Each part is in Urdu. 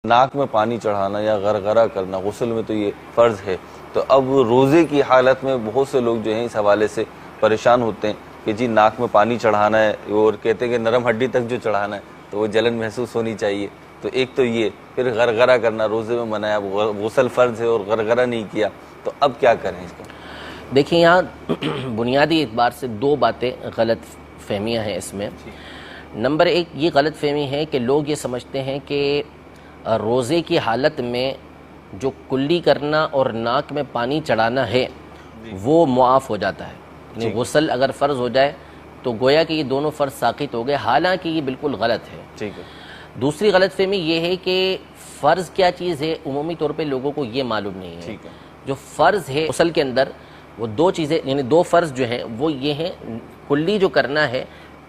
ناک میں پانی چڑھانا یا غرغرہ کرنا غسل میں تو یہ فرض ہے، تو اب روزے کی حالت میں بہت سے لوگ جو ہیں اس حوالے سے پریشان ہوتے ہیں کہ جی ناک میں پانی چڑھانا ہے، اور کہتے ہیں کہ نرم ہڈی تک جو چڑھانا ہے تو وہ جلن محسوس ہونی چاہیے. تو ایک تو یہ، پھر غرغرہ کرنا روزے میں منع ہے، غسل فرض ہے اور غرغرہ نہیں کیا، تو اب کیا کریں اس کو؟ دیکھیں یہاں بنیادی اعتبار سے دو باتیں غلط فہمیاں ہیں اس میں. نمبر ایک یہ غلط فہمی ہے کہ لوگ یہ سمجھتے ہیں کہ روزے کی حالت میں جو کلی کرنا اور ناک میں پانی چڑھانا ہے وہ معاف ہو جاتا ہے. یعنی غسل اگر فرض ہو جائے تو گویا کہ یہ دونوں فرض ساقط ہو گئے، حالانکہ یہ بالکل غلط ہے. ٹھیک ہے. دوسری غلط فہمی یہ ہے کہ فرض کیا چیز ہے عمومی طور پہ لوگوں کو یہ معلوم نہیں ہے. جو فرض ہے غسل کے اندر وہ دو چیزیں، یعنی دو فرض جو ہیں وہ یہ ہیں، کلی جو کرنا ہے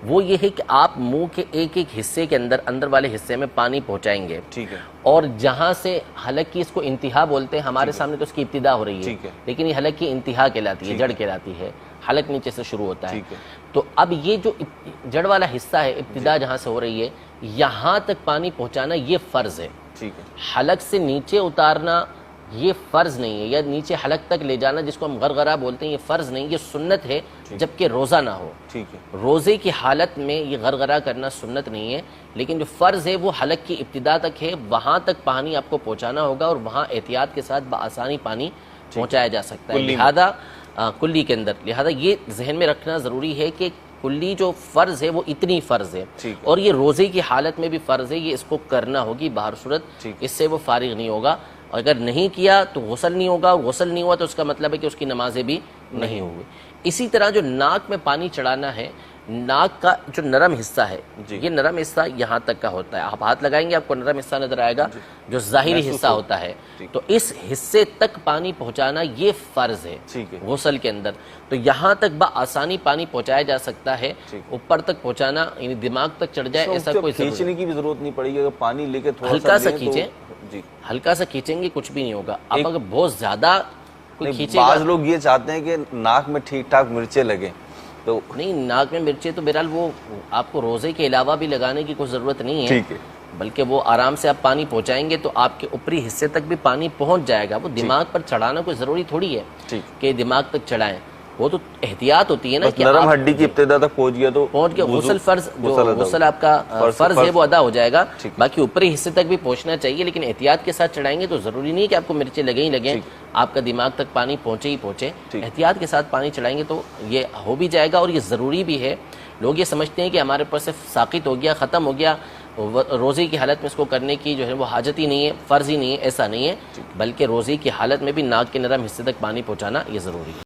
وہ یہ ہے کہ آپ منہ کے ایک ایک حصے کے اندر والے حصے میں پانی پہنچائیں گے. ٹھیک ہے. اور جہاں سے حلق کی اس کو انتہا بولتے ہیں، ہمارے سامنے تو اس کی ابتدا ہو رہی ہے لیکن یہ حلق کی انتہا کہلاتی ہے، جڑ کہلاتی ہے، حلق نیچے سے شروع ہوتا ہے. تو اب یہ جو جڑ والا حصہ ہے، ابتدا جہاں سے ہو رہی ہے یہاں تک پانی پہنچانا یہ فرض ہے. حلق سے نیچے اتارنا یہ فرض نہیں ہے، یا نیچے حلق تک لے جانا جس کو ہم غرغرہ بولتے ہیں یہ فرض نہیں، یہ سنت ہے جبکہ روزہ نہ ہو. روزے کی حالت میں یہ غرغرہ کرنا سنت نہیں ہے، لیکن جو فرض ہے وہ حلق کی ابتدا تک ہے، وہاں تک پانی آپ کو پہنچانا ہوگا اور وہاں احتیاط کے ساتھ بآسانی پانی پہنچایا جا سکتا ہے. لہذا کلی کے اندر لہذا یہ ذہن میں رکھنا ضروری ہے کہ کلی جو فرض ہے وہ اتنی فرض ہے، اور یہ روزے کی حالت میں بھی فرض ہے، یہ اس کو کرنا ہوگی بہر صورت، اس سے وہ فارغ نہیں ہوگا. اور اگر نہیں کیا تو غسل نہیں ہوگا، غسل نہیں ہوا تو اس کا مطلب ہے کہ اس کی نمازیں بھی نہیں ہوئی. اسی طرح جو ناک میں پانی چڑھانا ہے، ناک کا جو نرم حصہ ہے یہ نرم حصہ یہاں تک کا ہوتا ہے. آپ ہاتھ لگائیں گے آپ کو نرم حصہ نظر آئے گا جو ظاہری حصہ ہوتا ہے، تو اس حصے تک پانی پہنچانا یہ فرض ہے غسل کے اندر. تو یہاں تک بآسانی پانی پہنچایا جا سکتا ہے، اوپر تک پہنچانا یعنی دماغ تک چڑھ جائے ایسا کوئی کھینچنے کی بھی ضرورت نہیں پڑے گی. اگر پانی لے کے ہلکا سا کھینچیں، ہلکا سا کھینچیں گے کچھ بھی نہیں ہوگا. آپ اگر بہت زیادہ کوئی کھینچے گا، بعض لوگ یہ چاہتے ہیں کہ ناک میں ٹھیک ٹھاک مرچیں لگیں، تو نہیں، ناک میں مرچیں تو بہرحال وہ آپ کو روزے کے علاوہ بھی لگانے کی کوئی ضرورت نہیں ہے، بلکہ وہ آرام سے آپ پانی پہنچائیں گے تو آپ کے اوپری حصے تک بھی پانی پہنچ جائے گا. وہ دماغ پر چڑھانا کوئی ضروری تھوڑی ہے کہ دماغ تک چڑھائیں، وہ تو احتیاط ہوتی ہے نا کہ نرم ہڈی کی ابتدا تک پہنچ گیا تو غسل فرض، جو غسل آپ کا فرض ہے وہ ادا ہو جائے گا. باقی اوپری حصے تک بھی پہنچنا چاہیے، لیکن احتیاط کے ساتھ چڑھائیں گے تو ضروری نہیں کہ آپ کو مرچیں لگیں ہی لگیں، آپ کا دماغ تک پانی پہنچے ہی پہنچے. احتیاط کے ساتھ پانی چڑھائیں گے تو یہ ہو بھی جائے گا، اور یہ ضروری بھی ہے. لوگ یہ سمجھتے ہیں کہ ہمارے اوپر سے ساقط ہو گیا، ختم ہو گیا، روزے کی حالت میں اس کو کرنے کی جو ہے وہ حاجت ہی نہیں ہے، فرض ہی نہیں ہے. ایسا نہیں ہے، بلکہ روزے کی حالت میں بھی ناک کے نرم حصے تک پانی پہنچانا یہ ضروری ہے.